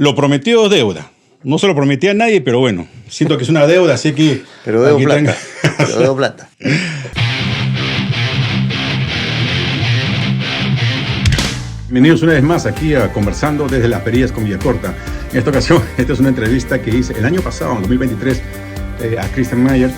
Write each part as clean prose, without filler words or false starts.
Lo prometido es deuda. No se lo prometí a nadie, pero bueno, siento que es una deuda, así que... Pero debo plata. Pero debo plata. Bienvenidos una vez más aquí a Conversando desde Las Perillas con Villacorta. En esta ocasión, esta es una entrevista que hice el año pasado, en 2023, a Christian Mayer,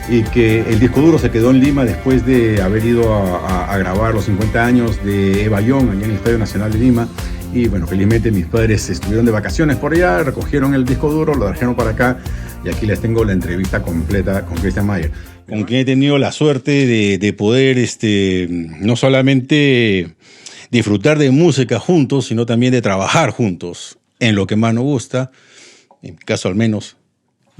y que el disco duro se quedó en Lima después de haber ido a grabar los 50 años de Eva Young allá en el Estadio Nacional de Lima. Y bueno, felizmente mis padres estuvieron de vacaciones por allá, recogieron el disco duro, lo trajeron para acá y aquí les tengo la entrevista completa con Christian Mayer, con quien he tenido la suerte de poder no solamente disfrutar de música juntos, sino también de trabajar juntos en lo que más nos gusta, en mi caso al menos,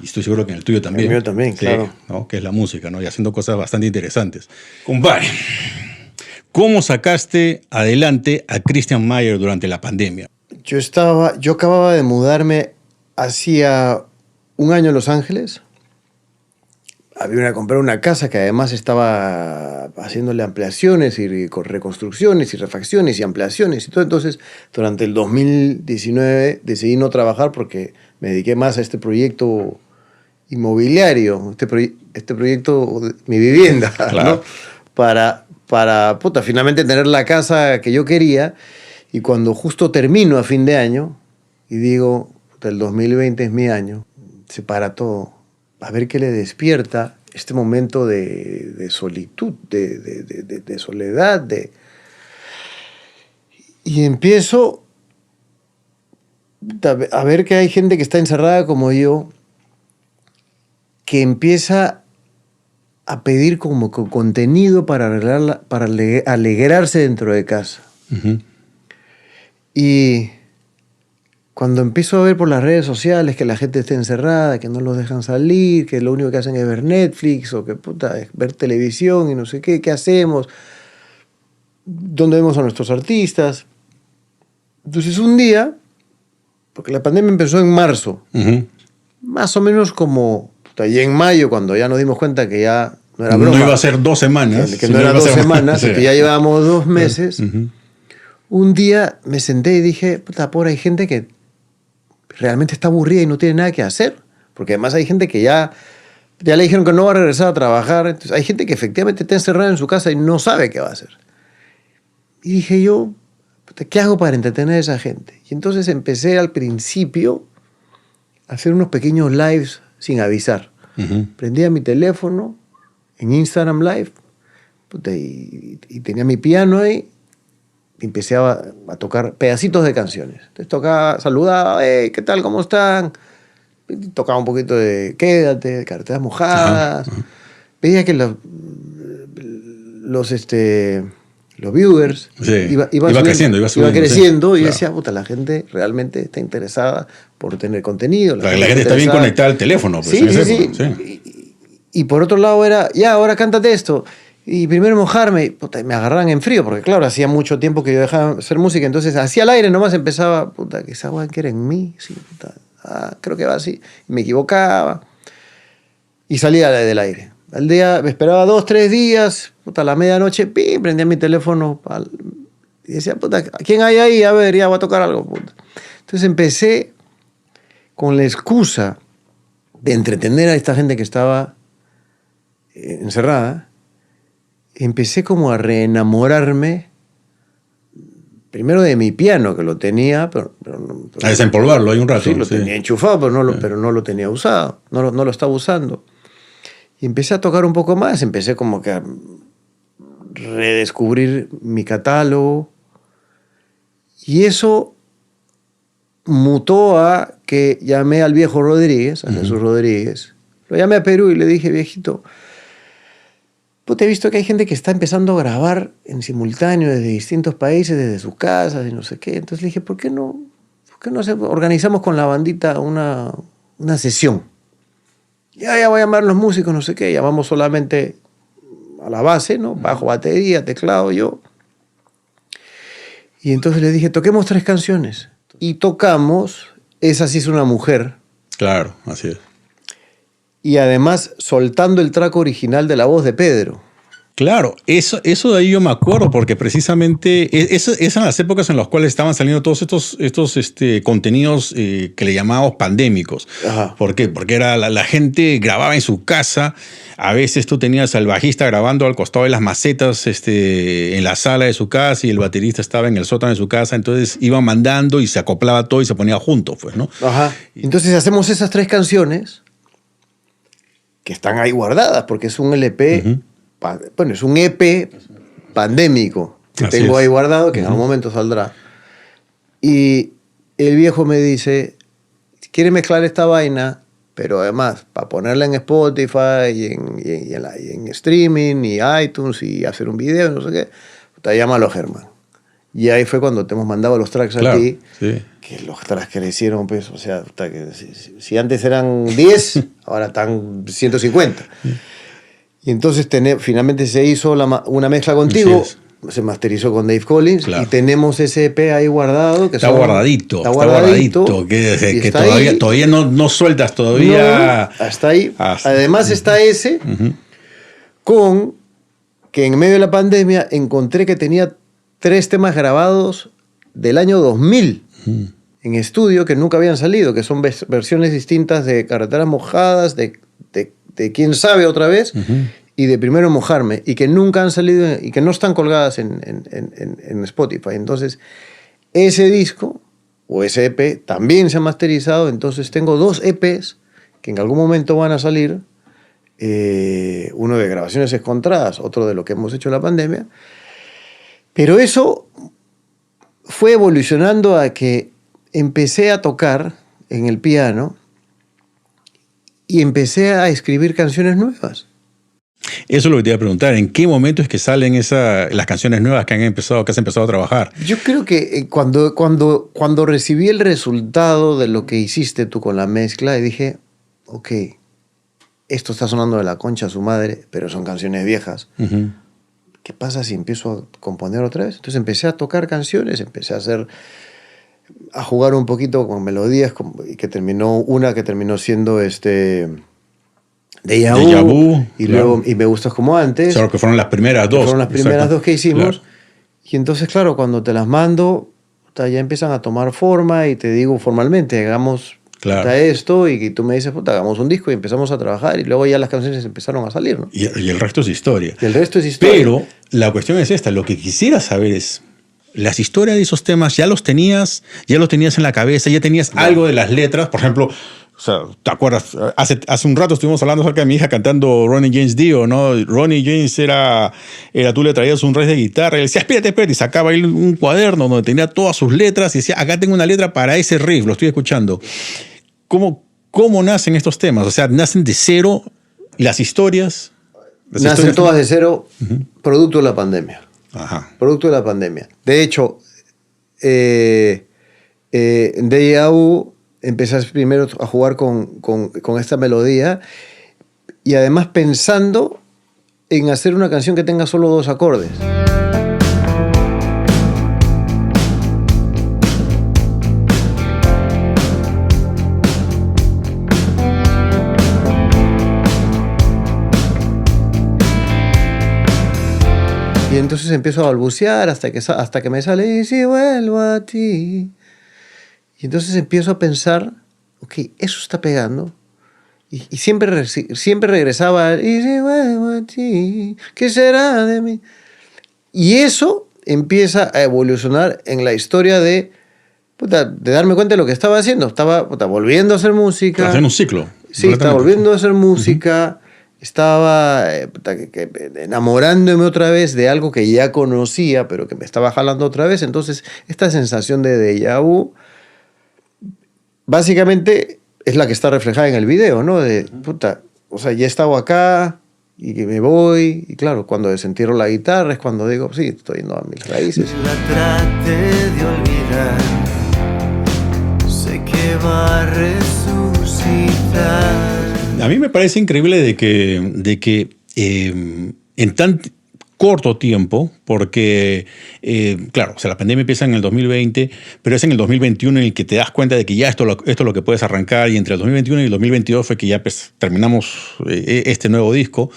y estoy seguro que en el tuyo también. El mío también, sí, claro. ¿no? Que es la música, ¿no? Y haciendo cosas bastante interesantes. Compadre, ¿cómo sacaste adelante a Christian Mayer durante la pandemia? Yo acababa de mudarme hacía un año a Los Ángeles. Había comprado una casa que además estaba haciéndole ampliaciones y reconstrucciones y refacciones y ampliaciones y todo. Entonces, durante el 2019 decidí no trabajar porque me dediqué más a este proyecto inmobiliario, este proyecto de mi vivienda, Claro. ¿no? Para finalmente tener la casa que yo quería. Y cuando justo termino a fin de año y digo, el 2020 es mi año, se para todo. A ver qué le despierta este momento de solitud, de soledad. Y empiezo a ver que hay gente que está encerrada como yo, que empieza a pedir como contenido para alegrarse dentro de casa. Uh-huh. Y cuando empiezo a ver por las redes sociales que la gente está encerrada, que no los dejan salir, que lo único que hacen es ver Netflix o que es ver televisión y no sé qué hacemos, dónde vemos a nuestros artistas. Entonces un día, porque la pandemia empezó en marzo, Uh-huh. más o menos como y en mayo, cuando ya nos dimos cuenta que ya no era broma. No iba a ser 2 semanas. Que no era 2 semanas, sí. Que ya llevábamos 2 meses. Uh-huh. Un día me senté y dije, pobre, hay gente que realmente está aburrida y no tiene nada que hacer. Porque además hay gente que ya le dijeron que no va a regresar a trabajar. Entonces hay gente que efectivamente está encerrada en su casa y no sabe qué va a hacer. Y dije yo, ¿qué hago para entretener a esa gente? Y entonces empecé al principio a hacer unos pequeños lives sin avisar. Uh-huh. Prendía mi teléfono en Instagram Live y tenía mi piano ahí y empecé a tocar pedacitos de canciones. Entonces tocaba, saludaba, hey, ¿qué tal? ¿Cómo están? Y tocaba un poquito de Quédate, de Carteras Mojadas. Uh-huh. Veía que los viewers iba creciendo. Iba creciendo, sí. Y claro, decía, la gente realmente está interesada por tener contenido. La gente está bien conectada al teléfono. Pues, sí. Y por otro lado era, ahora cántate esto. Y primero mojarme, me agarraban en frío, porque claro, hacía mucho tiempo que yo dejaba de hacer música, entonces hacía el aire nomás empezaba, que esa guay que era en mí, sí, creo que va así. Y me equivocaba y salía del aire. Al día, me esperaba 2, 3 días, a la medianoche, prendía mi teléfono y decía, ¿quién hay ahí? A ver, ya voy a tocar algo. Entonces empecé con la excusa de entretener a esta gente que estaba encerrada. Empecé como a reenamorarme, primero de mi piano, que lo tenía, pero a desempolvarlo hay un rato. Sí, lo tenía enchufado, pero no lo tenía usado, no lo estaba usando. Y empecé a tocar un poco más, empecé como que a redescubrir mi catálogo. Y eso mutó a que llamé al viejo Rodríguez, a Jesús Rodríguez. Lo llamé a Perú y le dije, viejito, he visto que hay gente que está empezando a grabar en simultáneo desde distintos países, desde sus casas y no sé qué. Entonces le dije, ¿por qué no organizamos con la bandita una sesión? Ya voy a llamar a los músicos, no sé qué. Llamamos solamente a la base, ¿no? Bajo, batería, teclado, yo. Y entonces le dije, toquemos 3 canciones. Y tocamos Esa sí es una mujer. Claro, así es. Y además soltando el track original de la voz de Pedro. Claro, eso de ahí yo me acuerdo, porque precisamente esas eran las épocas en las cuales estaban saliendo todos estos contenidos que le llamábamos pandémicos. Ajá. ¿Por qué? Porque era la gente grababa en su casa. A veces tú tenías al bajista grabando al costado de las macetas en la sala de su casa y el baterista estaba en el sótano de su casa. Entonces iban mandando y se acoplaba todo y se ponía junto, pues, ¿no? Ajá. Entonces hacemos esas 3 canciones que están ahí guardadas, porque es un LP, bueno, es un EP pandémico que Así tengo es. ahí guardado, que en algún momento saldrá. Y el viejo me dice, quiere mezclar esta vaina, pero además, para ponerla en Spotify y en streaming y iTunes y hacer un video, no sé qué, te llámalo Germán. Y ahí fue cuando te hemos mandado los tracks Claro, a ti, sí. que los tracks crecieron, pues, o sea, que si antes eran 10, ahora están 150. Y entonces finalmente se hizo una mezcla contigo, se masterizó con Dave Collins, claro. Y tenemos ese EP ahí guardado. Que está guardadito. Que todavía no sueltas todavía. No, hasta ahí. Además está ese, con que en medio de la pandemia encontré que tenía 3 temas grabados del año 2000 en estudio que nunca habían salido, que son versiones distintas de Carreteras Mojadas, de Quién Sabe otra vez, y de Primero Mojarme, y que nunca han salido y que no están colgadas en Spotify. Entonces, ese disco o ese EP también se ha masterizado. Entonces tengo 2 EPs que en algún momento van a salir, uno de grabaciones encontradas, otro de lo que hemos hecho en la pandemia. Pero eso fue evolucionando a que empecé a tocar en el piano y empecé a escribir canciones nuevas. Eso es lo que te iba a preguntar. ¿En qué momento es que salen las canciones nuevas que has empezado a trabajar? Yo creo que cuando recibí el resultado de lo que hiciste tú con la mezcla, y dije, ok, esto está sonando de la concha a su madre, pero son canciones viejas. ¿Qué pasa si empiezo a componer otra vez? Entonces empecé a tocar canciones, empecé a jugar un poquito con melodías, que terminó siendo Deja Vu, y claro. Luego Y Me Gustas Como Antes. Claro, que fueron las primeras 2. Fueron las primeras 2 que hicimos. Claro. Y entonces, claro, cuando te las mando, ya empiezan a tomar forma y te digo formalmente, hagamos esto, y tú me dices, hagamos un disco, y empezamos a trabajar, y luego ya las canciones empezaron a salir, ¿no? Y el resto es historia. Y el resto es historia. Pero la cuestión es esta, lo que quisiera saber es, las historias de esos temas ya los tenías en la cabeza, ya tenías algo de las letras, por ejemplo. O sea, ¿te acuerdas? Hace un rato estuvimos hablando acerca de mi hija cantando Ronnie James Dio, ¿no? Ronnie James era tú le traías un riff de guitarra y le decías, espérate, y sacaba ahí un cuaderno donde tenía todas sus letras y decía, acá tengo una letra para ese riff, lo estoy escuchando. ¿Cómo nacen estos temas? O sea, ¿nacen de cero las historias? Nacen todas de cero, producto de la pandemia. Ajá. Producto de la pandemia. De hecho, en Deja Vu empecé primero a jugar con esta melodía, y además pensando en hacer una canción que tenga solo 2 acordes. Y entonces empiezo a balbucear hasta que me sale, y si vuelvo a ti. Y entonces empiezo a pensar, ok, eso está pegando. Y siempre regresaba, y si vuelvo a ti, ¿qué será de mí? Y eso empieza a evolucionar en la historia de darme cuenta de lo que estaba haciendo. Estaba volviendo a hacer música. Haciendo un ciclo. Sí, estaba volviendo a hacer música. Estaba enamorándome otra vez de algo que ya conocía, pero que me estaba jalando otra vez. Entonces, esta sensación de déjà vu, básicamente es la que está reflejada en el video, ¿no? O sea, ya he estado acá y me voy. Y claro, cuando desentierro la guitarra es cuando digo, sí, estoy yendo a mis raíces. La trate de olvidar, sé que va a resucitar. A mí me parece increíble de que corto tiempo, porque, claro, o sea, la pandemia empieza en el 2020, pero es en el 2021 en el que te das cuenta de que ya esto es lo que puedes arrancar, y entre el 2021 y el 2022 fue que ya pues, terminamos este nuevo disco.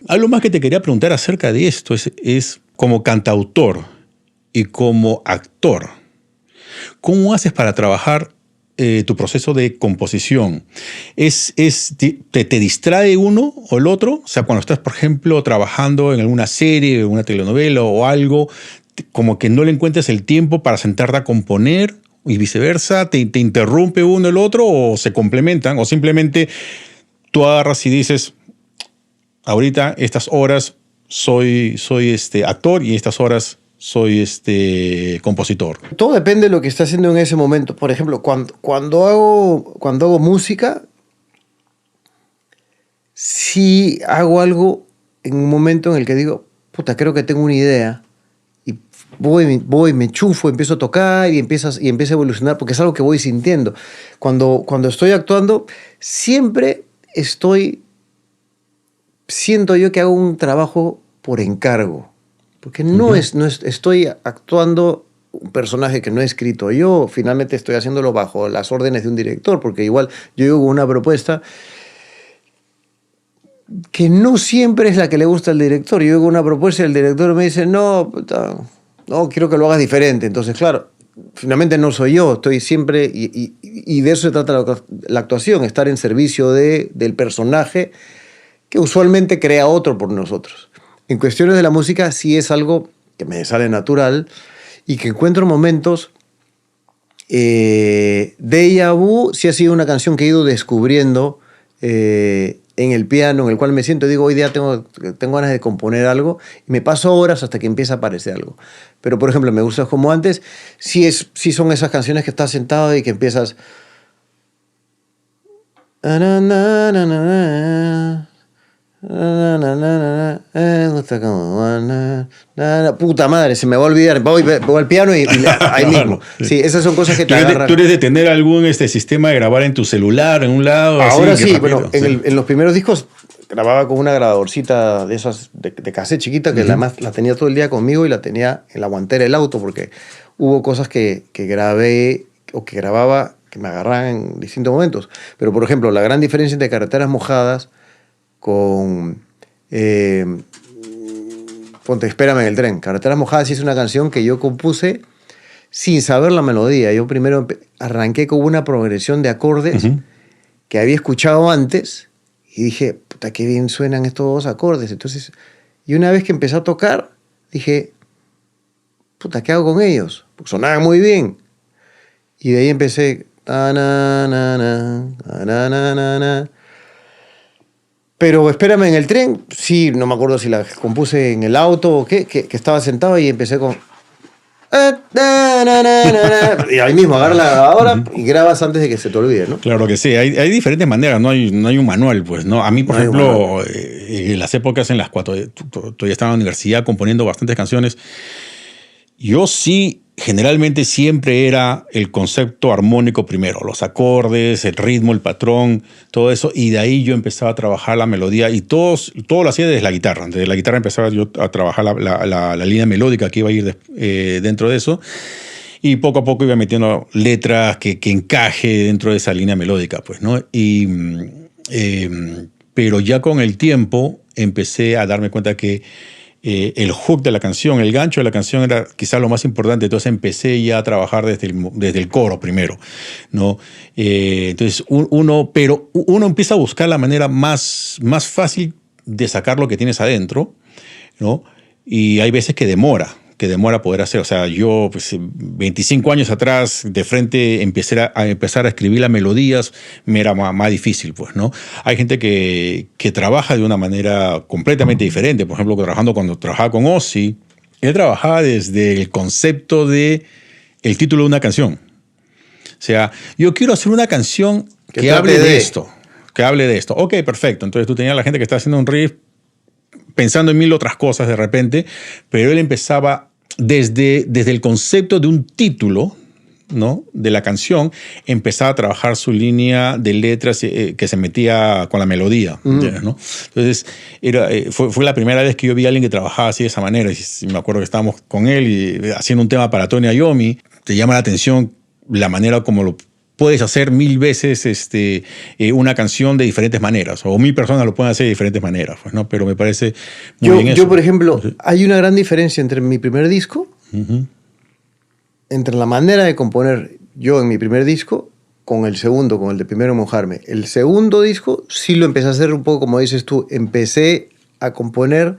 Algo más que te quería preguntar acerca de esto es como cantautor y como actor, ¿cómo haces para trabajar tu proceso de composición? ¿Te distrae uno o el otro? O sea, cuando estás, por ejemplo, trabajando en alguna serie, una telenovela o algo, como que no le encuentras el tiempo para sentarte a componer y viceversa, ¿te interrumpe uno el otro o se complementan? ¿O simplemente tú agarras y dices, ahorita estas horas soy actor y estas horas soy compositor? Todo depende de lo que esté haciendo en ese momento. Por ejemplo, cuando hago música, sí hago algo en un momento en el que digo, puta, creo que tengo una idea. Y voy, me chufo, empiezo a tocar y empieza a evolucionar, porque es algo que voy sintiendo. Cuando estoy actuando, siempre siento yo que hago un trabajo por encargo. Porque no estoy actuando un personaje que no he escrito yo, finalmente estoy haciéndolo bajo las órdenes de un director, porque igual yo llego con una propuesta que no siempre es la que le gusta al director. Yo llego con una propuesta y el director me dice, no, quiero que lo hagas diferente. Entonces, claro, finalmente no soy yo, estoy siempre, y de eso se trata la actuación, estar en servicio del personaje que usualmente crea otro por nosotros. En cuestiones de la música sí es algo que me sale natural y que encuentro momentos. Deja Vu sí ha sido una canción que he ido descubriendo en el piano, en el cual me siento y digo, hoy día tengo ganas de componer algo, y me paso horas hasta que empieza a aparecer algo. Pero, por ejemplo, Me Gustas Como Antes, sí son esas canciones que estás sentado y que empiezas... Puta madre, se me va a olvidar. Voy al piano y ahí mismo. Sí, esas son cosas que te agarran. ¿Tú eres de tener algún sistema de grabar en tu celular, en un lado? Ahora así, sí, rápido, bueno, en los primeros discos grababa con una grabadorcita de esas de cassette chiquita, que además la tenía todo el día conmigo y la tenía en la guantera del auto, porque hubo cosas que grabé o que grababa que me agarraban en distintos momentos. Pero, por ejemplo, la gran diferencia entre Carreteras Mojadas con ponte Espérame en el tren. Carreteras Mojadas sí es una canción que yo compuse sin saber la melodía. Yo primero arranqué con una progresión de acordes que había escuchado antes y dije, puta, qué bien suenan estos dos acordes. Entonces, y una vez que empecé a tocar, dije, puta, ¿qué hago con ellos? Porque sonaban muy bien. Y de ahí empecé... Pero Espérame en el tren, sí, no me acuerdo si la compuse en el auto o qué, que estaba sentado y empecé con... Y ahí mismo agarra la grabadora y grabas antes de que se te olvide, ¿no? Claro que sí, hay diferentes maneras, no hay un manual, pues, ¿no? A mí, por ejemplo, en las épocas en las cuales todavía estaba en la universidad componiendo bastantes canciones, yo sí, generalmente siempre era el concepto armónico primero, los acordes, el ritmo, el patrón, todo eso, y de ahí yo empezaba a trabajar la melodía y todo lo hacía desde la guitarra. Desde la guitarra empezaba yo a trabajar la línea melódica que iba a ir dentro de eso, y poco a poco iba metiendo letras que encaje dentro de esa línea melódica, pues, ¿no? Pero ya con el tiempo empecé a darme cuenta que el hook de la canción, el gancho de la canción era quizás lo más importante. Entonces empecé ya a trabajar desde el coro primero, ¿no? Entonces uno empieza a buscar la manera más fácil de sacar lo que tienes adentro, ¿no? Y hay veces que demora poder hacer. O sea, yo pues, 25 años atrás, de frente, empezar a escribir las melodías, me era más difícil, pues, ¿no? Hay gente que trabaja de una manera completamente diferente. Por ejemplo, cuando trabajaba con Ozzy, él trabajaba desde el concepto de el título de una canción. O sea, yo quiero hacer una canción que hable de esto. Que hable de esto. Ok, perfecto. Entonces tú tenías a la gente que estaba haciendo un riff pensando en mil otras cosas de repente, pero él empezaba desde el concepto de un título ¿no?, de la canción, empezaba a trabajar su línea de letras que se metía con la melodía, ¿no? Entonces, fue la primera vez que yo vi a alguien que trabajaba así de esa manera. Y me acuerdo que estábamos con él y haciendo un tema para Tony Iommi. Te llama la atención la manera como lo puedes hacer 1000 veces una canción de diferentes maneras, o 1000 personas lo pueden hacer de diferentes maneras, pues, ¿no? Pero me parece muy bien eso. Yo, por ejemplo, hay una gran diferencia entre mi primer disco, entre la manera de componer yo en mi primer disco, con el segundo, con el de Primero Mojarme. El segundo disco sí lo empecé a hacer un poco como dices tú, empecé a componer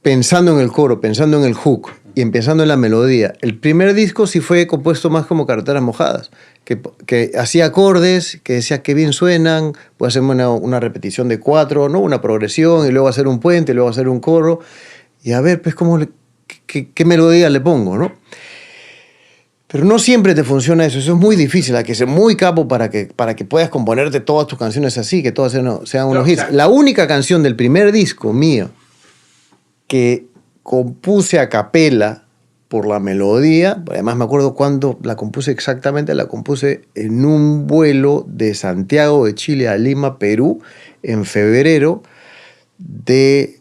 pensando en el coro, pensando en el hook y empezando en la melodía. El primer disco sí fue compuesto más como Carreteras Mojadas, que hacía acordes, que decía qué bien suenan, puedo hacer una repetición de 4, ¿no?, una progresión, y luego hacer un puente, y luego hacer un coro, y a ver, pues, qué melodía le pongo, ¿no? Pero no siempre te funciona eso es muy difícil, hay que ser muy capo para que puedas componerte todas tus canciones así, que todas sean unos hits. La única canción del primer disco mío que compuse a capela por la melodía, además me acuerdo cuándo la compuse exactamente, la compuse en un vuelo de Santiago de Chile a Lima, Perú, en febrero de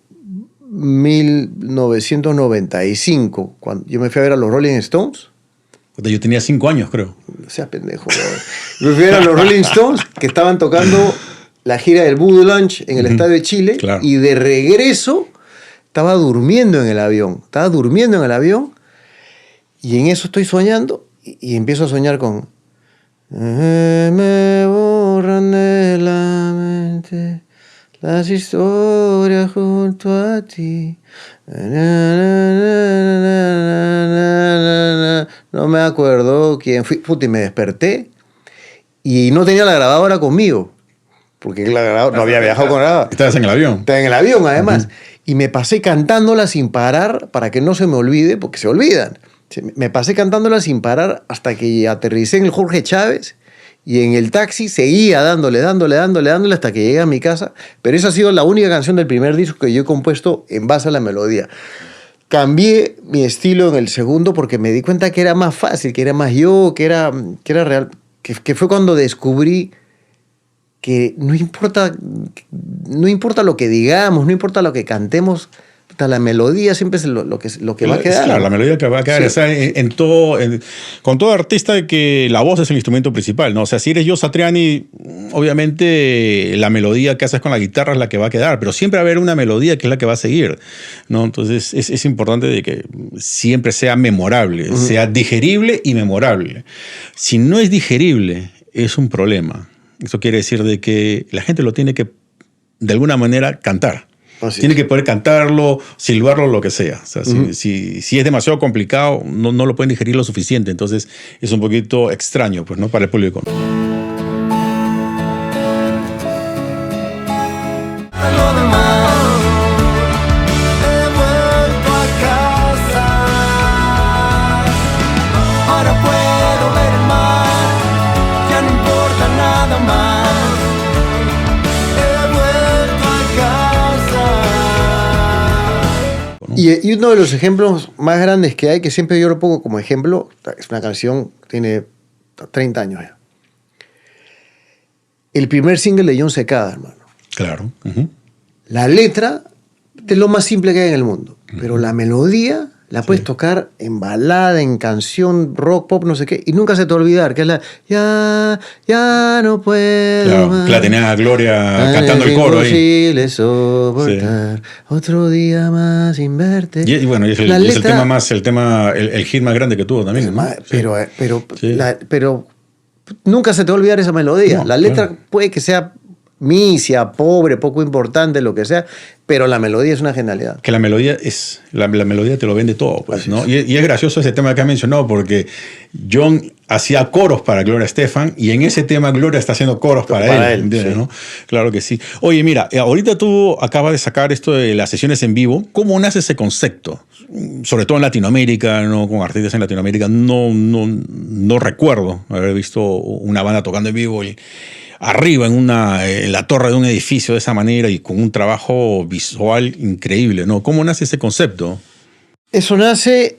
1995, cuando yo me fui a ver a los Rolling Stones. Yo tenía 5 años, creo. No seas pendejo, bro. Me fui a ver a los Rolling Stones, que estaban tocando la gira del Voodoo Lounge en el Estadio de Chile, claro. Y de regreso estaba durmiendo en el avión. Y en eso estoy soñando y empiezo a soñar con... Me borran de la mente las historias junto a ti. No me acuerdo quién fui. Puta, y me desperté y no tenía la grabadora conmigo. Porque la grabadora no había viajado con grabadora. Estabas en el avión. Estaba en el avión, además. Y me pasé cantándola sin parar para que no se me olvide, porque se olvidan. Me pasé cantándola sin parar hasta que aterricé en el Jorge Chávez y en el taxi seguía dándole hasta que llegué a mi casa. Pero esa ha sido la única canción del primer disco que yo he compuesto en base a la melodía. Cambié mi estilo en el segundo porque me di cuenta que era más fácil, que era más yo, que era real. Que fue cuando descubrí que no importa lo que digamos, no importa lo que cantemos, la melodía siempre es lo que va a quedar. Claro, la melodía que va a quedar. Sí. O sea, con todo artista, que la voz es el instrumento principal, ¿no? O sea, si eres Joe Satriani, obviamente la melodía que haces con la guitarra es la que va a quedar, pero siempre va a haber una melodía que es la que va a seguir, ¿no? Entonces es importante de que siempre sea memorable, sea digerible y memorable. Si no es digerible, es un problema. Eso quiere decir de que la gente lo tiene que, de alguna manera, cantar. Tiene que poder cantarlo, silbarlo, lo que sea. O sea, si es demasiado complicado, no lo pueden digerir lo suficiente. Entonces es un poquito extraño, pues, ¿no?, para el público. Y uno de los ejemplos más grandes que hay, que siempre yo lo pongo como ejemplo, es una canción que tiene 30 años ya. El primer single de Jon Secada, hermano. Claro. La letra es lo más simple que hay en el mundo, pero la melodía la puedes tocar en balada, en canción, rock, pop, no sé qué, y nunca se te va a olvidar, que es la ya no puedo. Claro, más, que la tenía Gloria cantando el coro ahí. Imposible soportar otro día más sin verte. Y bueno, es el hit más grande que tuvo también, ¿no? Pero nunca se te va a olvidar esa melodía. La letra puede que sea misia, pobre, poco importante, lo que sea, pero la melodía es una genialidad. Que la melodía te lo vende todo, pues, ¿no? Y es gracioso ese tema que has mencionado, porque Jon hacía coros para Gloria Estefan y en ese tema Gloria está haciendo coros para él, sí. ¿No? Claro que sí. Oye, mira, ahorita tú acabas de sacar esto de las sesiones en vivo. ¿Cómo nace ese concepto? Sobre todo en Latinoamérica, ¿no? Con artistas en Latinoamérica, no recuerdo haber visto una banda tocando en vivo arriba en la torre de un edificio de esa manera y con un trabajo visual increíble, ¿no? ¿Cómo nace ese concepto? Eso nace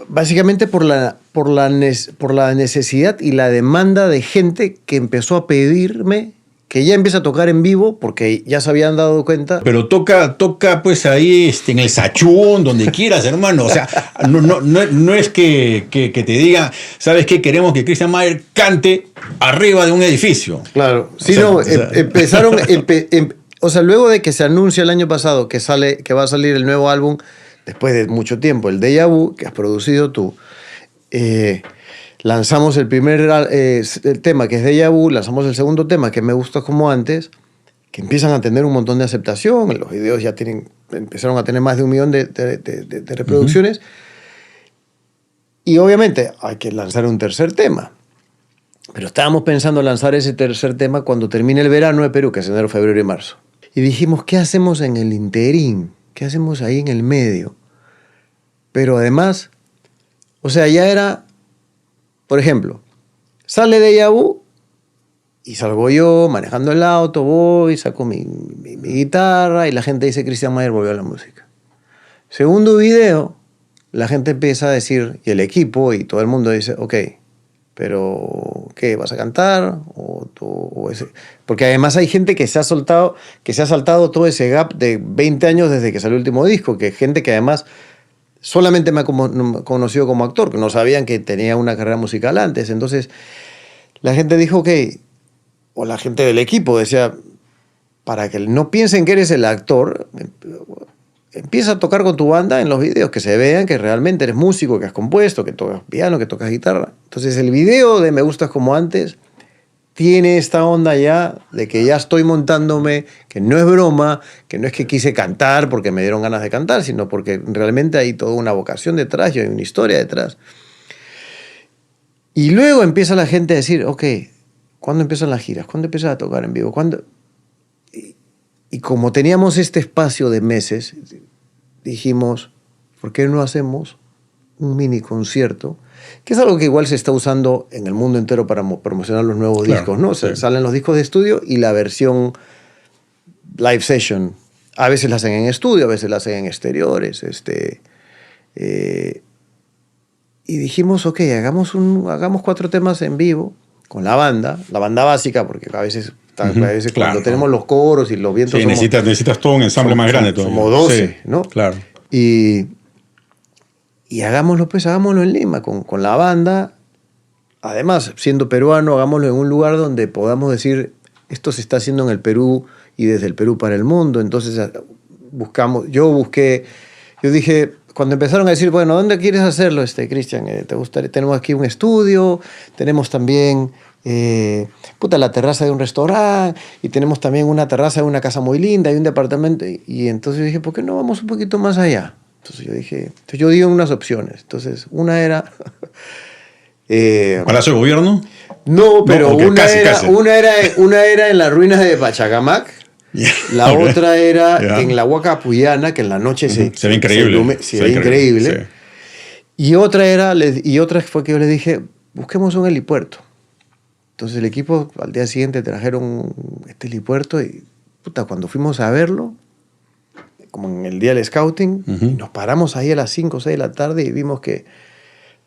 básicamente por la necesidad y la demanda de gente que empezó a pedirme que ya empiece a tocar en vivo, porque ya se habían dado cuenta. Pero toca pues ahí en el Sachún, donde quieras, hermano. O sea, no es que te diga, ¿sabes qué? Queremos que Christian Mayer cante arriba de un edificio. Claro. Sí, empezaron... o sea, luego de que se anuncia el año pasado que va a salir el nuevo álbum, después de mucho tiempo, el Déjà Vu, que has producido tú, lanzamos el primer el tema, que es Déjà Vu, lanzamos el segundo tema, que Me Gusta Como Antes, que empiezan a tener un montón de aceptación, los videos ya empezaron a tener más de 1 millón de reproducciones, y obviamente hay que lanzar un tercer tema. Pero estábamos pensando lanzar ese tercer tema cuando termine el verano de Perú, que es enero, febrero y marzo. Y dijimos, ¿qué hacemos en el interín? ¿Qué hacemos ahí en el medio? Pero además, o sea, ya era... Por ejemplo, sale Déjà Vu y salgo yo manejando el auto, voy, saco mi guitarra y la gente dice Christian Mayer volvió a la música. Segundo video, la gente empieza a decir, y el equipo y todo el mundo dice, ok, pero ¿qué? ¿Vas a cantar? Porque además hay gente que se ha saltado todo ese gap de 20 años desde que salió el último disco, que gente que además... solamente me ha conocido como actor, que no sabían que tenía una carrera musical antes. Entonces, la gente dijo que, o la gente del equipo decía, para que no piensen que eres el actor, empieza a tocar con tu banda en los videos, que se vean que realmente eres músico, que has compuesto, que tocas piano, que tocas guitarra. Entonces, el video de Me Gustas Como Antes tiene esta onda ya de que ya estoy montándome, que no es broma, que no es que quise cantar porque me dieron ganas de cantar, sino porque realmente hay toda una vocación detrás y hay una historia detrás. Y luego empieza la gente a decir, ok, ¿cuándo empiezan las giras? ¿Cuándo empiezas a tocar en vivo? ¿Cuándo? Y como teníamos este espacio de meses, dijimos, ¿por qué no hacemos un mini concierto? Que es algo que igual se está usando en el mundo entero para promocionar los nuevos discos, ¿no? O sea, salen los discos de estudio y la versión live session. A veces la hacen en estudio, a veces la hacen en exteriores. Y dijimos, ok, hagamos 4 temas en vivo con la banda básica, porque a veces cuando tenemos los coros y los vientos... Sí, necesitas todo un ensamble más grande. Somos 12, sí, ¿no? Claro. Y hagámoslo en Lima, con la banda. Además, siendo peruano, hagámoslo en un lugar donde podamos decir, esto se está haciendo en el Perú y desde el Perú para el mundo. Entonces, yo dije, cuando empezaron a decir, bueno, ¿dónde quieres hacerlo, Cristian? ¿Te gustaría? Tenemos aquí un estudio, tenemos también la terraza de un restaurante, y tenemos también una terraza de una casa muy linda y un departamento. Y entonces yo dije, ¿por qué no vamos un poquito más allá? Entonces yo di unas opciones. Entonces, una era... ¿Palacio de Gobierno? No, pero okay, casi. Una era en las ruinas de Pachacamac. La otra era en la Huaca Puyana, que en la noche se ve increíble. Se ve increíble. Sí. Y otra fue que yo les dije, busquemos un helipuerto. Entonces el equipo al día siguiente trajeron este helipuerto y cuando fuimos a verlo, como en el día del scouting, y nos paramos ahí a las 5 o 6 de la tarde y vimos que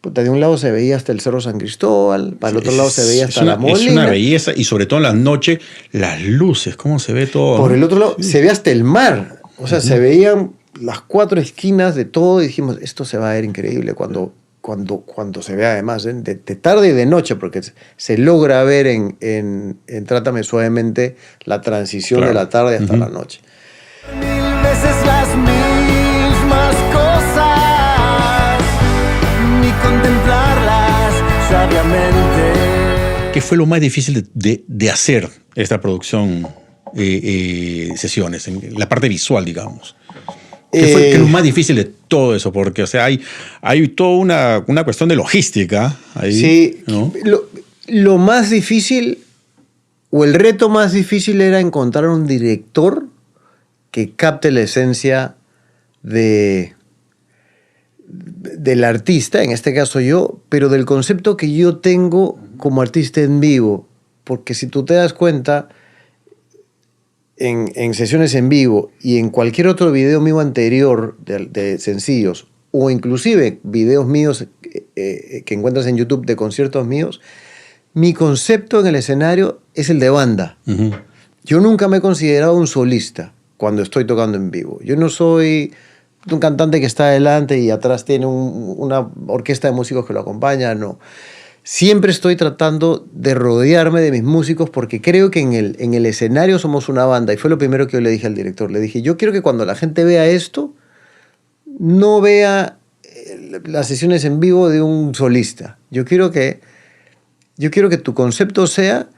de un lado se veía hasta el Cerro San Cristóbal, para el otro lado se veía hasta la Molina. Es una belleza, y sobre todo en la noche, las luces, cómo se ve todo. Por el otro lado se ve hasta el mar, o sea, se veían las 4 esquinas de todo y dijimos, esto se va a ver increíble cuando se ve además, de tarde y de noche, porque se logra ver en Trátame Suavemente la transición de la tarde hasta la noche. 1000 veces las mismas cosas, ni contemplarlas sabiamente. ¿Qué fue lo más difícil de hacer esta producción, sesiones, en la parte visual, digamos? ¿Qué fue lo más difícil de todo eso? Porque, o sea, hay toda una cuestión de logística ahí. Sí, ¿no? Lo más difícil, o el reto más difícil, era encontrar un director que capte la esencia del artista, en este caso yo, pero del concepto que yo tengo como artista en vivo. Porque si tú te das cuenta, en sesiones en vivo y en cualquier otro video mío anterior de sencillos, o inclusive videos míos que encuentras en YouTube de conciertos míos, mi concepto en el escenario es el de banda. Ujú. Yo nunca me he considerado un solista cuando estoy tocando en vivo. Yo no soy un cantante que está adelante y atrás tiene una orquesta de músicos que lo acompaña, no. Siempre estoy tratando de rodearme de mis músicos porque creo que en el escenario somos una banda. Y fue lo primero que yo le dije al director. Le dije, yo quiero que cuando la gente vea esto, no vea las sesiones en vivo de un solista. Yo quiero que tu concepto sea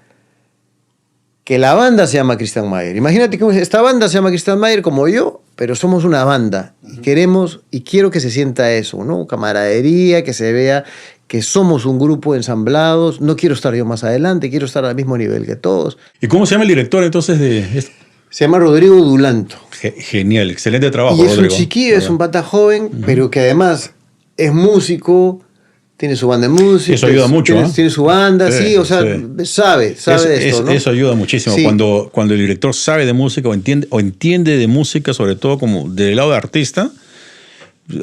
que la banda se llama Christian Mayer. Imagínate que esta banda se llama Christian Mayer como yo, pero somos una banda. Y quiero que se sienta eso, ¿no? Camaradería, que se vea que somos un grupo ensamblados. No quiero estar yo más adelante, quiero estar al mismo nivel que todos. ¿Y cómo se llama el director entonces de esto? Se llama Rodrigo Dulanto. Genial, excelente trabajo, Y es Rodrigo. un chiquillo, es un pata joven, pero que además es músico, tiene su banda de música. Eso ayuda mucho, tiene su banda, Sí, sí, o sea, sí. sabe de esto, ¿no? Eso ayuda muchísimo. Sí. Cuando el director sabe de música o entiende de música, sobre todo como del lado de artista,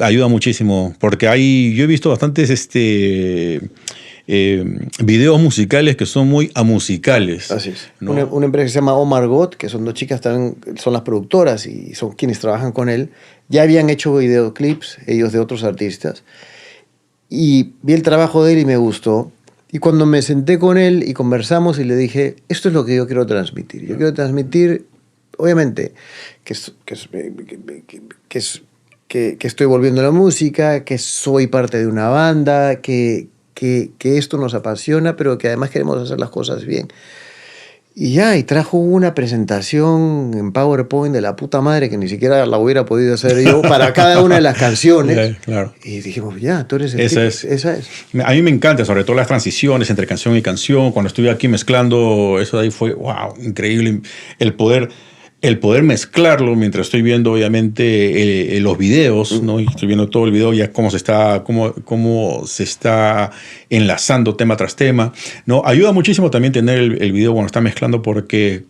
ayuda muchísimo. Porque yo he visto bastantes videos musicales que son muy amusicales. Así es. ¿no? Una empresa que se llama Omar God, que son dos chicas, también son las productoras y son quienes trabajan con él, ya habían hecho videoclips, ellos de otros artistas, y vi el trabajo de él y me gustó. Y cuando me senté con él y conversamos y le dije, esto es lo que yo quiero transmitir. Yo quiero transmitir, obviamente, que estoy volviendo a la música, que soy parte de una banda, que esto nos apasiona, pero que además queremos hacer las cosas bien. Y trajo una presentación en PowerPoint de la puta madre que ni siquiera la hubiera podido hacer yo para cada una de las canciones. Claro. Y dijimos, tú eres el Esa tipo. es. Esa es. A mí me encanta, sobre todo las transiciones entre canción y canción. Cuando estuve aquí mezclando, eso de ahí fue, wow, increíble. El poder mezclarlo mientras estoy viendo, obviamente, los videos, ¿no? Y estoy viendo todo el video, ya cómo se está enlazando tema tras tema, ¿no? Ayuda muchísimo también tener el video cuando está mezclando porque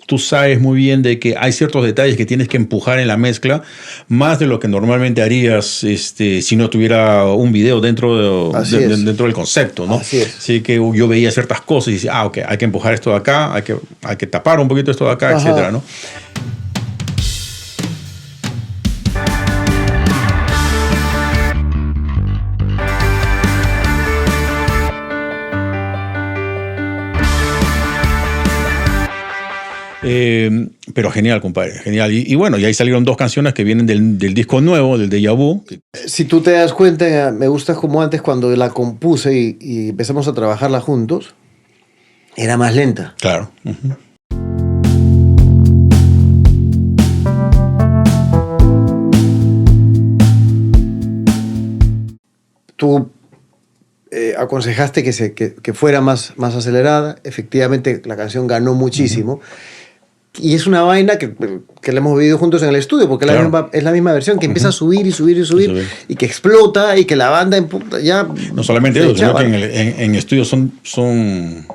tú sabes muy bien de que hay ciertos detalles que tienes que empujar en la mezcla, más de lo que normalmente harías si no tuviera un video dentro del concepto, ¿no? Así es. Así que yo veía ciertas cosas y decía, ok, hay que empujar esto de acá, hay que tapar un poquito esto de acá, Ajá. etcétera, ¿no? Pero genial, compadre, genial. Y bueno, y ahí salieron dos canciones que vienen del disco nuevo, del Déjà Vu. Si tú te das cuenta, me gusta como antes cuando la compuse y empezamos a trabajarla juntos, era más lenta. Claro. Uh-huh. Tú aconsejaste que fuera más acelerada. Efectivamente, la canción ganó muchísimo. Uh-huh. Y es una vaina que la hemos vivido juntos en el estudio, porque claro. Es la misma versión que empieza a subir y subir y subir, y que explota y que la banda ya... No solamente eso, sino que en estudio son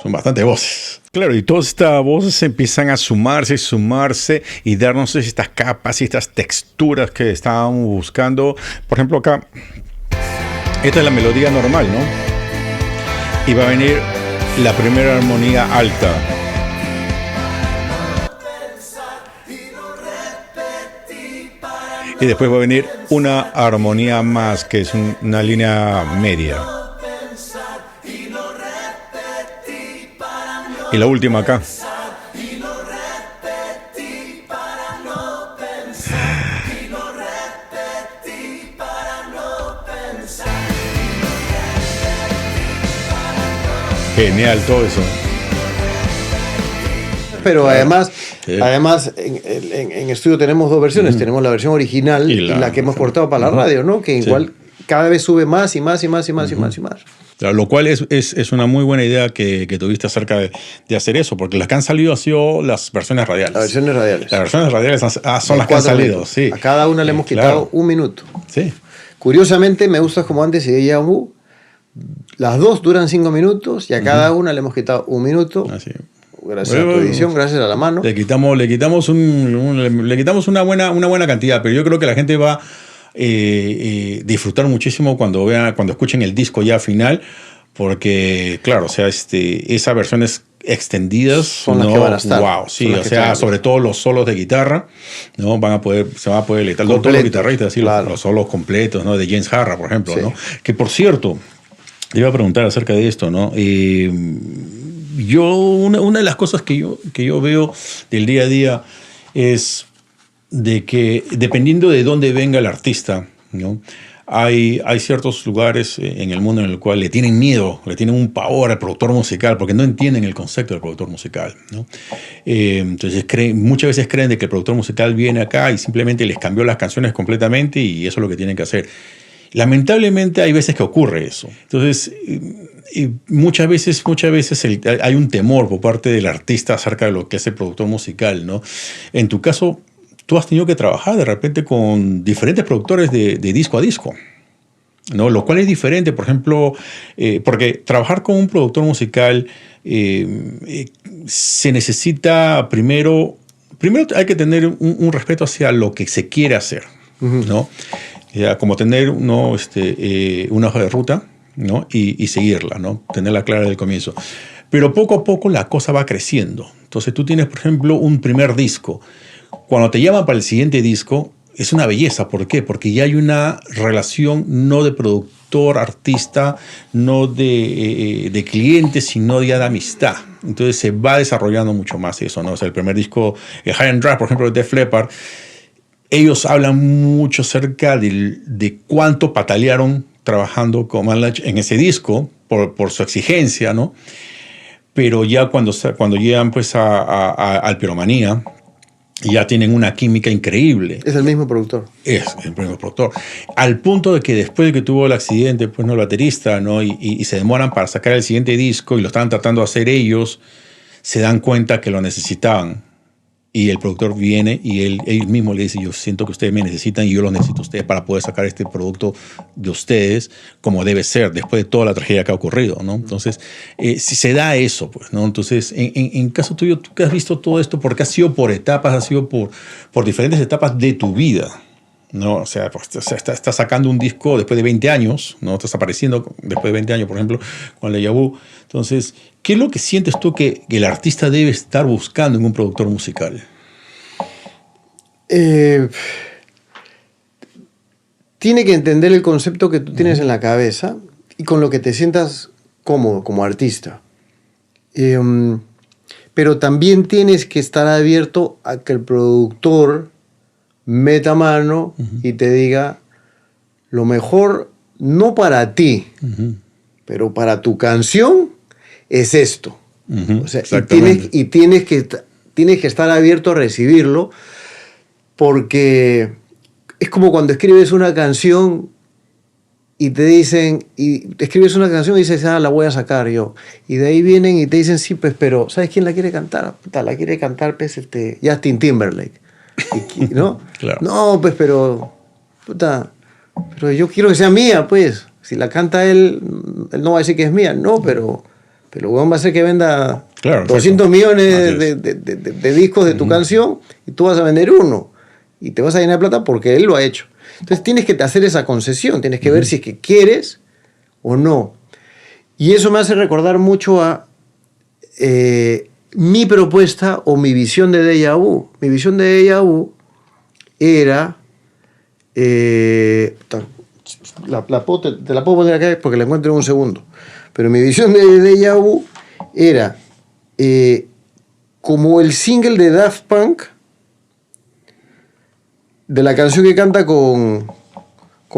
bastantes voces. Claro, y todas estas voces empiezan a sumarse y darnos estas capas y estas texturas que estábamos buscando. Por ejemplo, acá, esta es la melodía normal, ¿no? Y va a venir la primera armonía alta. Y después va a venir una armonía más, que es una línea media. Y la última acá. Genial todo eso. Pero además en estudio tenemos dos versiones. Tenemos la versión original y la que hemos cortado para la radio, ¿no? Que igual cada vez sube más y más. Claro, lo cual es una muy buena idea que tuviste acerca de hacer eso, porque las que han salido han sido las versiones radiales. Las versiones radiales son las que han salido, sí. A cada una le hemos quitado un minuto. Sí. Curiosamente, Me Gustas Como Antes y Déjà Vu, las dos duran 5 minutos y a cada una le hemos quitado un minuto. Así. Gracias a tu edición, gracias a la mano. Le quitamos una buena cantidad, pero yo creo que la gente va disfrutar muchísimo cuando escuchen el disco ya final, porque, claro, o sea, esas versiones extendidas son las que van a estar. Wow, sí, o sea, sobre todo los solos de guitarra, ¿no? Se van a poder leer todos los guitarristas, así, claro. los solos completos, ¿no? De James Harra, por ejemplo, sí. ¿no? Que, por cierto, te iba a preguntar acerca de esto, ¿no? Una de las cosas que yo veo del día a día es de que, dependiendo de dónde venga el artista, ¿no? Hay ciertos lugares en el mundo en el cual le tienen miedo, le tienen un pavor al productor musical porque no entienden el concepto del productor musical, ¿no? Entonces muchas veces creen de que el productor musical viene acá y simplemente les cambió las canciones completamente y eso es lo que tienen que hacer. Lamentablemente hay veces que ocurre eso. Entonces muchas veces hay un temor por parte del artista acerca de lo que es el productor musical, ¿no? En tu caso, tú has tenido que trabajar de repente con diferentes productores de disco a disco, ¿no? Lo cual es diferente, por ejemplo, porque trabajar con un productor musical se necesita primero hay que tener un respeto hacia lo que se quiere hacer, ¿no? Ya, como tener, ¿no? Una hoja de ruta, ¿no? Y seguirla, ¿no? Tenerla clara desde el comienzo. Pero poco a poco la cosa va creciendo. Entonces tú tienes, por ejemplo, un primer disco. Cuando te llaman para el siguiente disco, es una belleza. ¿Por qué? Porque ya hay una relación no de productor-artista, no de cliente, sino ya de amistad. Entonces se va desarrollando mucho más eso, ¿no? O sea, el primer disco, el High and Dry, por ejemplo, de Def Leppard, ellos hablan mucho acerca de cuánto patalearon trabajando con Much en ese disco por su exigencia, ¿no? Pero ya cuando llegan pues al Pyromanía, ya tienen una química increíble. Es el mismo productor. Es el mismo productor. Al punto de que después de que tuvo el accidente, pues no, el baterista, ¿no? Y se demoran para sacar el siguiente disco y lo estaban tratando de hacer ellos, se dan cuenta que lo necesitaban. Y el productor viene y él mismo le dice, yo siento que ustedes me necesitan y yo los necesito a ustedes para poder sacar este producto de ustedes como debe ser, después de toda la tragedia que ha ocurrido, ¿no? Entonces, si se da eso, pues, ¿no? Entonces, en caso tuyo, tú que has visto todo esto, porque ha sido por etapas, ha sido por diferentes etapas de tu vida, ¿no? O sea, pues, estás sacando un disco después de 20 años, ¿no? Estás apareciendo después de 20 años, por ejemplo, con Deja Vu. Entonces, ¿qué es lo que sientes tú que el artista debe estar buscando en un productor musical? Tiene que entender el concepto que tú tienes en la cabeza y con lo que te sientas cómodo como artista. Pero también tienes que estar abierto a que el productor meta mano y te diga lo mejor, no para ti, pero para tu canción es esto. O sea, tienes que estar abierto a recibirlo, porque es como cuando escribes una canción y te dicen, y escribes una canción y dices, la voy a sacar yo. Y de ahí vienen y te dicen, sí, pues, pero ¿sabes quién la quiere cantar? Puta, la quiere cantar, pues, Justin Timberlake. ¿No? Claro. No, pues, pero yo quiero que sea mía, pues. Si la canta él no va a decir que es mía. No, pero bueno, va a ser que venda 200 millones de discos de tu canción y tú vas a vender uno. Y te vas a llenar de plata porque él lo ha hecho. Entonces tienes que hacer esa concesión. Tienes que ver si es que quieres o no. Y eso me hace recordar mucho a mi propuesta o mi visión de Deja Vu. Mi visión de Deja Vu era... te la puedo poner acá porque la encuentro en un segundo. Pero mi visión de Deja Vu era como el single de Daft Punk de la canción que canta con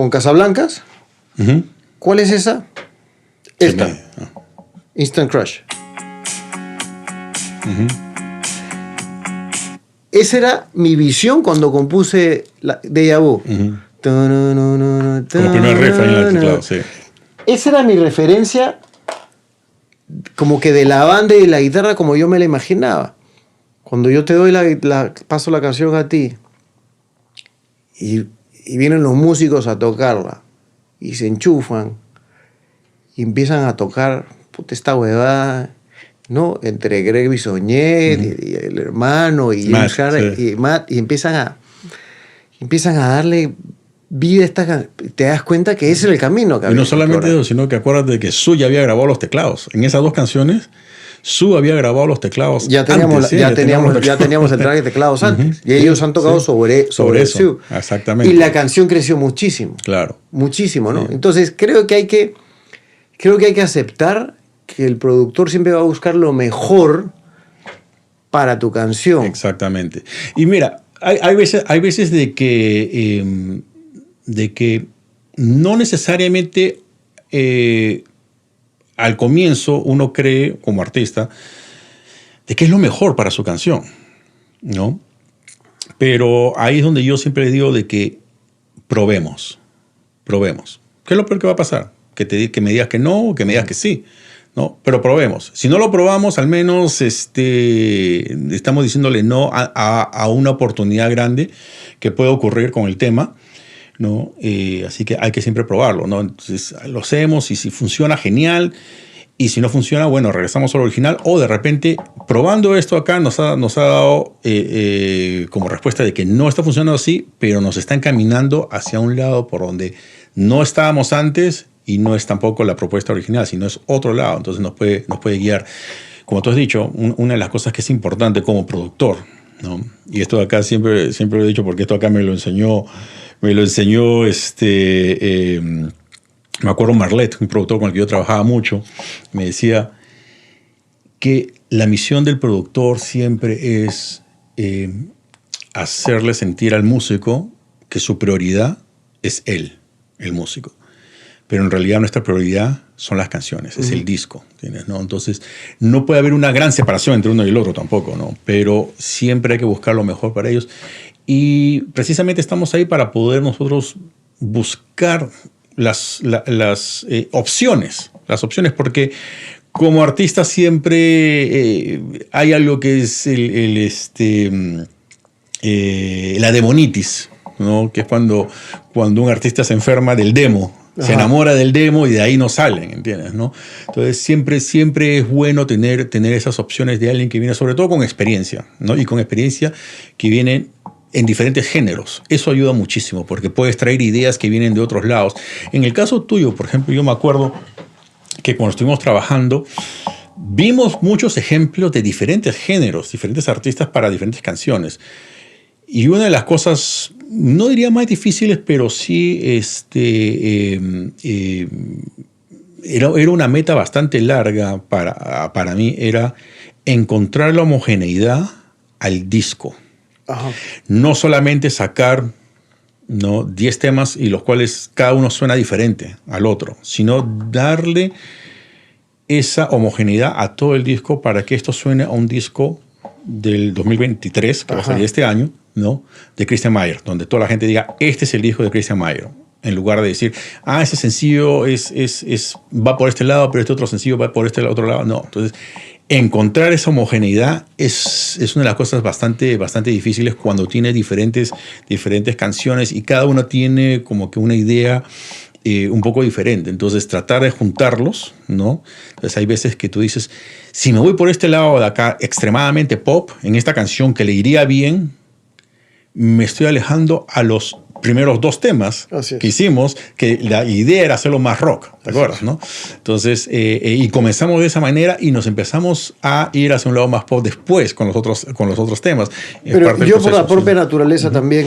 Casablancas. ¿Cuál es esa? Esta. Instant Crush. Esa era mi visión cuando compuse Deja Vu. Como primer riff ahí en el teclado, sí. Esa era mi referencia, como que de la banda y de la guitarra como yo me la imaginaba. Cuando yo te doy paso la canción a ti y vienen los músicos a tocarla y se enchufan y empiezan a tocar esta huevada, ¿no? Entre Greg Bisognet y el hermano y James Harris y Matt, y empiezan a darle vi te das cuenta que ese era el camino. Que Y había no que solamente explorar. eso, sino que acuérdate que Su ya había grabado los teclados. En esas 2 canciones, Su había grabado los teclados Ya teníamos, antes, ¿sí? ya teníamos el track de teclados antes. Y ellos han tocado sobre eso. Sue. Exactamente. Y la canción creció muchísimo. Claro. Muchísimo, ¿no? Sí. Entonces creo que hay que aceptar que el productor siempre va a buscar lo mejor para tu canción. Exactamente. Y mira, hay veces de que no necesariamente al comienzo uno cree, como artista, de que es lo mejor para su canción, ¿no? Pero ahí es donde yo siempre le digo de que probemos. ¿Qué es lo peor que va a pasar? Que me digas que no o que me digas que sí, ¿no? Pero probemos. Si no lo probamos, al menos estamos diciéndole no a una oportunidad grande que puede ocurrir con el tema, ¿no? Así que hay que siempre probarlo, ¿no? Entonces lo hacemos y si funciona, genial. Y si no funciona, bueno, regresamos al original. O de repente, probando esto acá, nos ha dado como respuesta de que no está funcionando así, pero nos está encaminando hacia un lado por donde no estábamos antes y no es tampoco la propuesta original, sino es otro lado. Entonces nos puede guiar. Como tú has dicho, una de las cosas que es importante como productor, ¿no? Y esto de acá siempre lo he dicho porque esto acá me lo enseñó me acuerdo Marlet, un productor con el que yo trabajaba mucho, me decía que la misión del productor siempre es hacerle sentir al músico que su prioridad es él, el músico. Pero en realidad nuestra prioridad son las canciones, es el disco, ¿entiendes? ¿No? Entonces no puede haber una gran separación entre uno y el otro tampoco, ¿no? Pero siempre hay que buscar lo mejor para ellos. Y precisamente estamos ahí para poder nosotros buscar las opciones, porque como artista siempre hay algo que es la demonitis, ¿no? Que es cuando un artista se enferma del demo, se enamora del demo y de ahí no salen, ¿entiendes? ¿No? Entonces siempre es bueno tener esas opciones de alguien que viene, sobre todo con experiencia, ¿no? Y con experiencia que viene en diferentes géneros. Eso ayuda muchísimo porque puedes traer ideas que vienen de otros lados. En el caso tuyo, por ejemplo, yo me acuerdo que cuando estuvimos trabajando vimos muchos ejemplos de diferentes géneros, diferentes artistas para diferentes canciones. Y una de las cosas, no diría más difíciles, pero sí era una meta bastante larga para mí, era encontrar la homogeneidad al disco. Ajá. No solamente sacar, ¿no?, 10 temas y los cuales cada uno suena diferente al otro, sino darle esa homogeneidad a todo el disco para que esto suene a un disco del 2023, que va a salir este año, ¿no?, de Christian Mayer, donde toda la gente diga, este es el disco de Christian Mayer, en lugar de decir, ese sencillo va por este lado, pero este otro sencillo va por este otro lado. No, entonces encontrar esa homogeneidad es una de las cosas bastante difíciles cuando tiene diferentes canciones y cada una tiene como que una idea un poco diferente. Entonces tratar de juntarlos, ¿no? Entonces hay veces que tú dices, si me voy por este lado de acá extremadamente pop, en esta canción que le iría bien, me estoy alejando a los primeros 2 temas que hicimos, que la idea era hacerlo más rock, ¿te acuerdas, no? Entonces, y comenzamos de esa manera y nos empezamos a ir hacia un lado más pop después con los otros temas. Pero yo por la propia naturaleza también,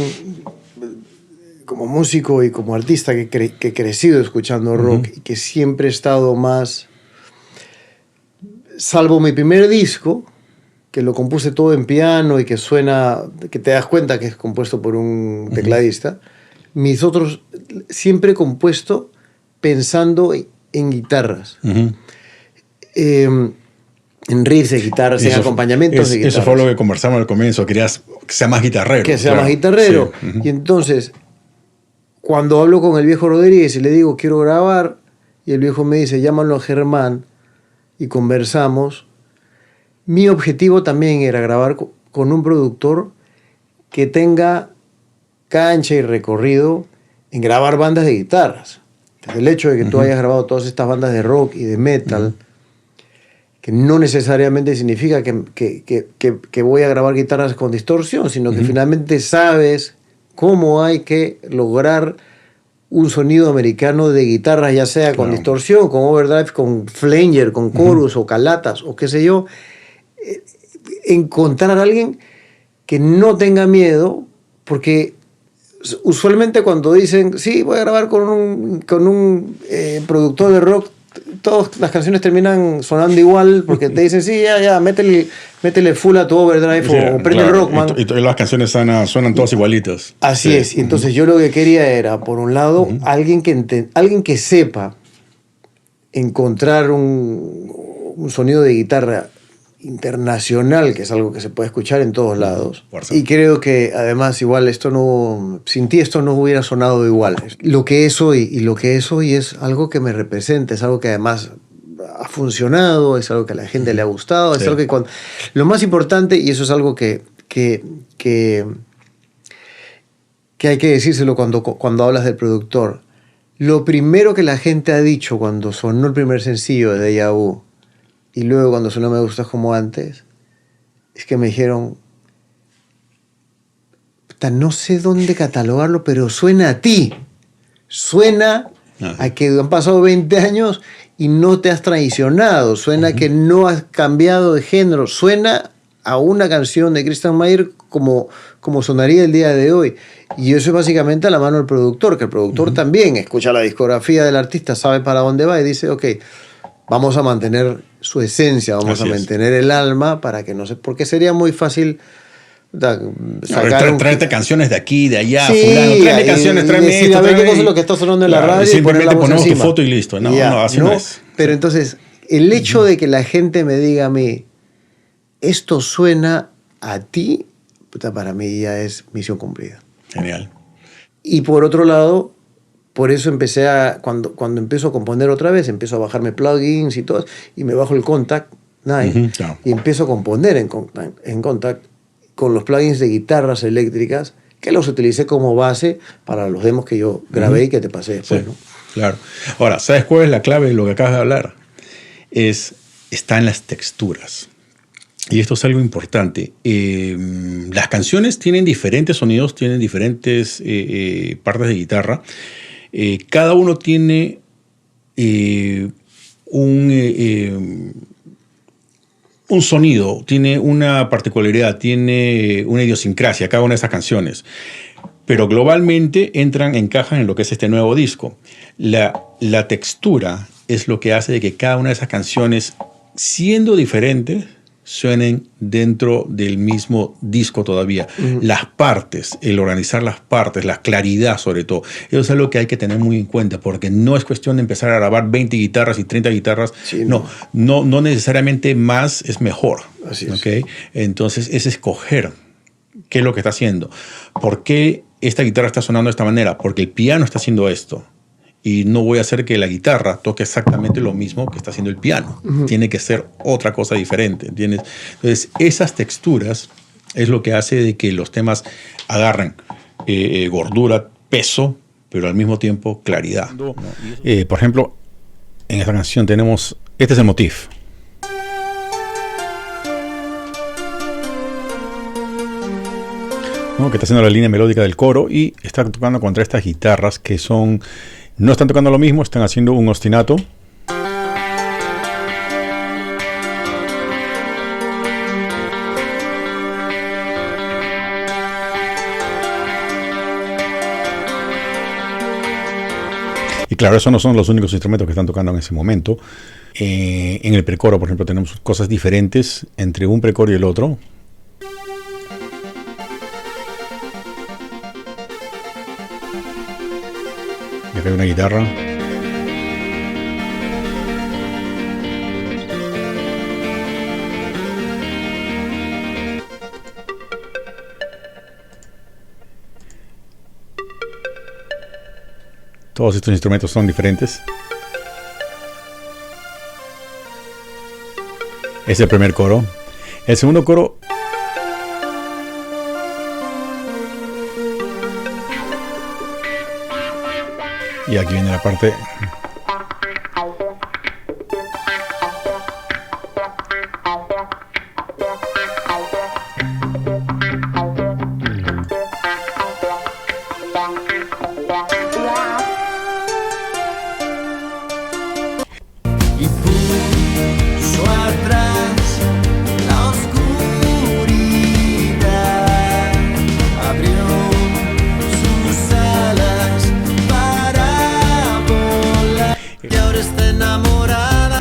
como músico y como artista que he crecido escuchando rock y que siempre he estado más, salvo mi primer disco, que lo compuse todo en piano y que suena, que te das cuenta que es compuesto por un tecladista. Mis otros, siempre he compuesto pensando en guitarras. En riffs de guitarras, en acompañamientos de guitarras. Eso fue lo que conversamos al comienzo, querías que sea más guitarrero. Que sea más guitarrero. Sí. Y entonces, cuando hablo con el viejo Rodríguez y le digo, quiero grabar, y el viejo me dice, llámalo a Germán, y conversamos. Mi objetivo también era grabar con un productor que tenga cancha y recorrido en grabar bandas de guitarras. El hecho de que tú hayas grabado todas estas bandas de rock y de metal, que no necesariamente significa que voy a grabar guitarras con distorsión, sino que finalmente sabes cómo hay que lograr un sonido americano de guitarra, ya sea con distorsión, con overdrive, con flanger, con chorus o calatas o qué sé yo, encontrar a alguien que no tenga miedo, porque usualmente cuando dicen, sí, voy a grabar con un productor de rock, todas las canciones terminan sonando igual, porque te dicen, sí, ya, métele full a tu overdrive, sí, o prende el Rockman. Y las canciones suenan todas igualitas. Así sí. Es. Y entonces yo lo que quería era, por un lado, alguien que sepa encontrar un sonido de guitarra internacional, que es algo que se puede escuchar en todos lados. Y creo que además igual sin ti esto no hubiera sonado igual. Lo que es hoy y lo que es hoy es algo que me representa, es algo que además ha funcionado, es algo que a la gente le ha gustado, es algo que lo más importante, y eso es algo que hay que decírselo cuando hablas del productor. Lo primero que la gente ha dicho cuando sonó el primer sencillo de Deja Vu, y luego cuando sonó Me Gustas Como Antes, es que me dijeron, no sé dónde catalogarlo, pero suena a ti. Suena a que han pasado 20 años y no te has traicionado. Suena a que no has cambiado de género. Suena a una canción de Christian Mayer como sonaría el día de hoy. Y eso es básicamente a la mano del productor, que el productor también escucha la discografía del artista, sabe para dónde va y dice, ok, vamos a mantener su esencia, vamos a mantener el alma para que no se... Porque sería muy fácil traerte canciones de aquí, de allá, sí, fulano, tráeme canciones, tráeme esto. A ver qué cosa es lo que está sonando en la radio. Simplemente ponemos tu foto y listo. No, así no es. Pero entonces, el hecho de que la gente me diga a mí, esto suena a ti, para mí ya es misión cumplida. Genial. Y por otro lado, por eso empecé cuando empiezo a componer otra vez, empiezo a bajarme plugins y todo, y me bajo el Kontakt 9 y empiezo a componer en Kontakt con los plugins de guitarras eléctricas que los utilicé como base para los demos que yo grabé y que te pasé después. Sí, ¿no? Claro. Ahora, ¿sabes cuál es la clave de lo que acabas de hablar? Está en las texturas. Y esto es algo importante. Las canciones tienen diferentes sonidos, tienen diferentes partes de guitarra. Cada uno tiene un sonido, tiene una particularidad, tiene una idiosincrasia, cada una de esas canciones. Pero globalmente encajan en lo que es este nuevo disco. La textura es lo que hace de que cada una de esas canciones, siendo diferentes, suenen dentro del mismo disco todavía. Las partes, el organizar las partes, la claridad sobre todo, eso es algo que hay que tener muy en cuenta, porque no es cuestión de empezar a grabar 20 guitarras y 30 guitarras. Sí, no necesariamente más es mejor. Así es. ¿Okay? Entonces es escoger qué es lo que está haciendo. ¿Por qué esta guitarra está sonando de esta manera? Porque el piano está haciendo esto. Y no voy a hacer que la guitarra toque exactamente lo mismo que está haciendo el piano. Tiene que ser otra cosa diferente, ¿entiendes? Entonces, esas texturas es lo que hace de que los temas agarren gordura, peso, pero al mismo tiempo claridad. Por ejemplo, en esta canción tenemos... Este es el motif. ¿No? Que está haciendo la línea melódica del coro y está tocando contra estas guitarras que no están tocando lo mismo, están haciendo un ostinato. Y claro, esos no son los únicos instrumentos que están tocando en ese momento. En el precoro, por ejemplo, tenemos cosas diferentes entre un precoro y el otro. Y acá hay una guitarra. Todos estos instrumentos son diferentes. Es el primer coro. El segundo coro... Y aquí viene la parte...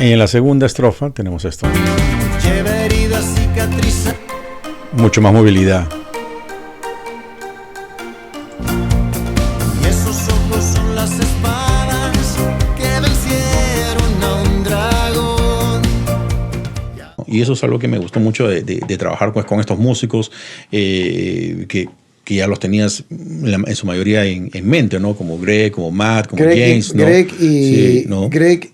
En la segunda estrofa tenemos esto. Lleva heridas, cicatrices. Mucho más movilidad. Y esos ojos son las espadas que vencieron a un dragón. Y eso es algo que me gustó mucho de trabajar con estos músicos que ya los tenías en su mayoría en mente, ¿no? Como Greg, como Matt, como James, ¿no? Greg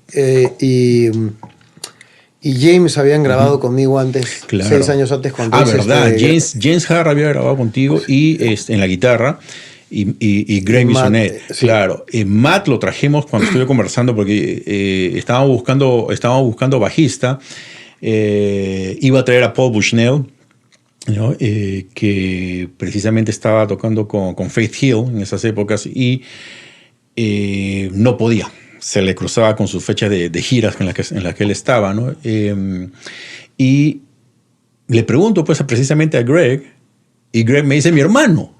y James habían grabado conmigo antes, claro. 6 años antes. Cuando verdad. James Harr había grabado contigo y en la guitarra. Y Greg Bisonet, sí. Claro. Matt lo trajimos cuando estuve conversando porque estábamos buscando bajista. Iba a traer a Paul Bushnell, ¿no? Que precisamente estaba tocando con Faith Hill en esas épocas y no podía. Se le cruzaba con sus fechas de giras en las que él estaba, ¿no? Y le pregunto pues precisamente a Greg, y Greg me dice, mi hermano,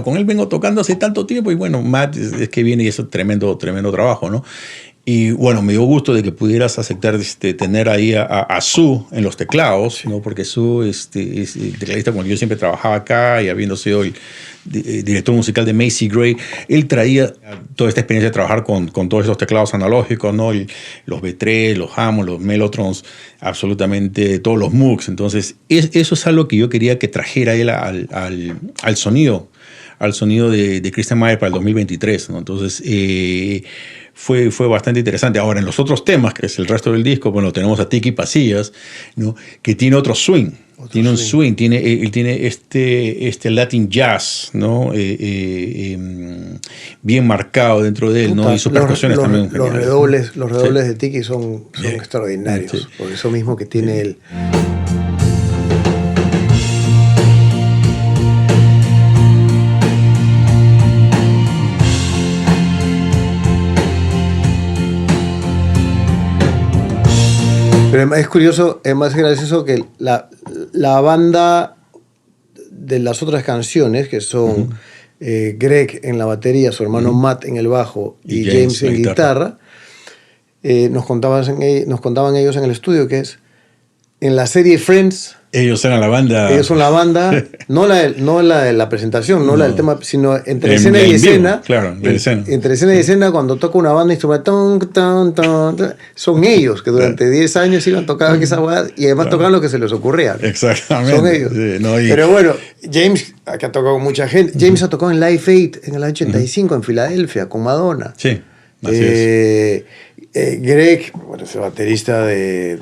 con él vengo tocando hace tanto tiempo, y bueno, Matt es que viene y es un tremendo trabajo, ¿no? Y bueno, me dio gusto de que pudieras aceptar tener ahí a Sue en los teclados, ¿no? Porque Sue es el tecladista con el que yo siempre trabajaba acá, y habiendo sido el director musical de Macy Gray, él traía toda esta experiencia de trabajar con todos esos teclados analógicos, ¿no? Los B3, los Hammond, los Mellotrons, absolutamente todos los Moogs. Entonces, eso es algo que yo quería que trajera él al sonido de Christian Mayer para el 2023, ¿no? Entonces, fue bastante interesante. Ahora, en los otros temas, que es el resto del disco, bueno, tenemos a Tiki Pasillas, ¿no? Que tiene otro swing. Tiene un swing, él tiene este Latin jazz, ¿no? Bien marcado dentro de él, ¿no? Y sus percusiones también. Los redobles de Tiki son extraordinarios, sí. Por eso mismo que tiene él. Pero es curioso, es más gracioso que la banda de las otras canciones, que son Greg en la batería, su hermano Matt en el bajo y James en guitarra, nos contaban ellos en el estudio que es en la serie Friends. Ellos eran la banda. Ellos son la banda, no la de la presentación, no la del tema, sino entre escena y escena. Claro, entre escena y escena, cuando toca una banda instrumental, son ellos que durante 10 años iban tocando esa banda y además tocaban lo que se les ocurría. Exactamente. Son ellos. Sí, Pero bueno, James, que ha tocado con mucha gente, James ha tocado en Live Aid en el 85 en Filadelfia con Madonna. Sí, así es. Greg, bueno, es el baterista de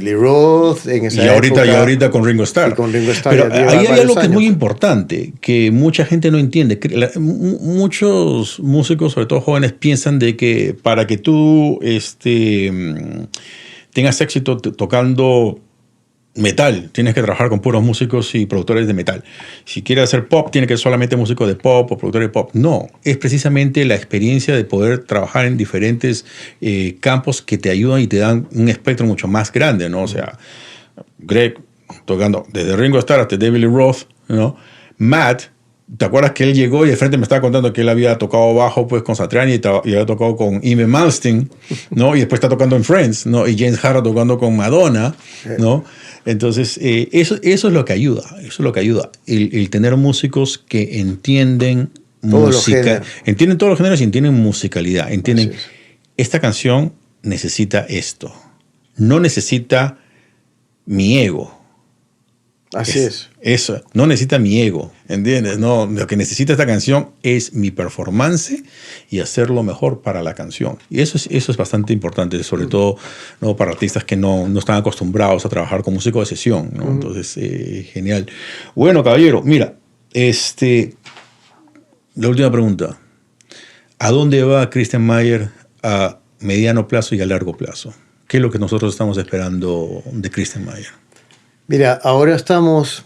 Lee Roth en esa época. Y ahorita con Ringo Starr. Pero ahí hay algo que es muy importante, que mucha gente no entiende. Muchos músicos, sobre todo jóvenes, piensan de que para que tú tengas éxito tocando metal, tienes que trabajar con puros músicos y productores de metal. Si quieres hacer pop, tiene que ser solamente músico de pop o productor de pop. No, es precisamente la experiencia de poder trabajar en diferentes campos que te ayudan y te dan un espectro mucho más grande, ¿no? O sea, Greg tocando desde Ringo Starr hasta David Lee Roth, ¿no? Matt, ¿te acuerdas que él llegó y de frente me estaba contando que él había tocado bajo pues, con Satriani y había tocado con Ime Malmsteen, ¿no? Y después está tocando en Friends, ¿no? Y James Harrow tocando con Madonna, ¿no? Entonces, eso es lo que ayuda. Eso es lo que ayuda. El tener músicos que entienden música, entienden todos los géneros y entienden musicalidad. Entienden, esta canción necesita esto. No necesita mi ego. Así es. Eso, no necesita mi ego, ¿entiendes? No, lo que necesita esta canción es mi performance y hacerlo mejor para la canción. Y eso es bastante importante, sobre todo, ¿no? Para artistas que no están acostumbrados a trabajar con músicos de sesión, ¿no? Entonces, genial. Bueno, caballero, mira, la última pregunta. ¿A dónde va Christian Mayer a mediano plazo y a largo plazo? ¿Qué es lo que nosotros estamos esperando de Christian Mayer? Mira, ahora estamos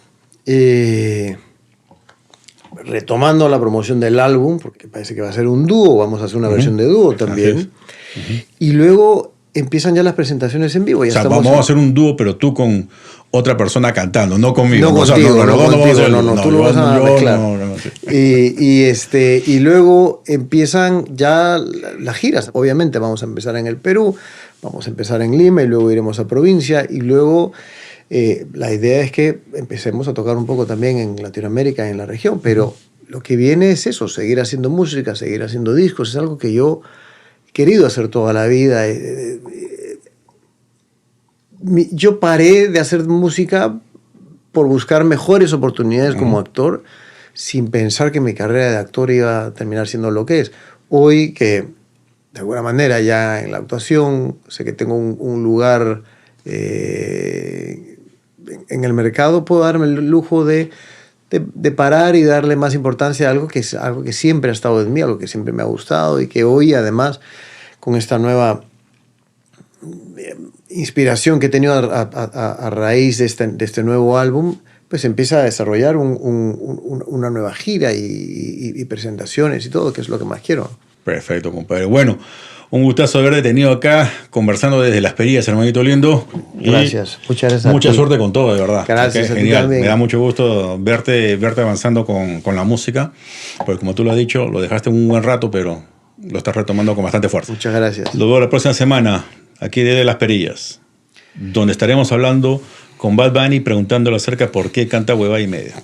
retomando la promoción del álbum, porque parece que va a ser un dúo, vamos a hacer una versión de dúo también. Y luego empiezan ya las presentaciones en vivo. Ya vamos a hacer un dúo, pero tú con otra persona cantando, no conmigo. No contigo, tú lo vas a mezclar. Y luego empiezan ya las giras. Obviamente vamos a empezar en el Perú, vamos a empezar en Lima y luego iremos a provincia y luego la idea es que empecemos a tocar un poco también en Latinoamérica, en la región, pero lo que viene es eso, seguir haciendo música, seguir haciendo discos, es algo que yo he querido hacer toda la vida. Yo paré de hacer música por buscar mejores oportunidades como actor, sin pensar que mi carrera de actor iba a terminar siendo lo que es. Hoy que, de alguna manera, ya en la actuación, sé que tengo un lugar en el mercado, puedo darme el lujo de parar y darle más importancia a algo que siempre ha estado en mí, algo que siempre me ha gustado y que hoy, además, con esta nueva inspiración que he tenido a raíz de este nuevo álbum, pues empieza a desarrollar una nueva gira y presentaciones y todo, que es lo que más quiero. Perfecto, compadre. Bueno, un gustazo haberte tenido acá, conversando desde Las Perillas, hermanito lindo. Gracias. Muchas gracias. Mucha suerte con todo, de verdad. Gracias. Okay, genial. Me da mucho gusto verte avanzando con la música, porque como tú lo has dicho, lo dejaste un buen rato, pero lo estás retomando con bastante fuerza. Muchas gracias. Lo veo la próxima semana, aquí desde Las Perillas, donde estaremos hablando con Bad Bunny, preguntándole acerca de por qué canta hueva y media.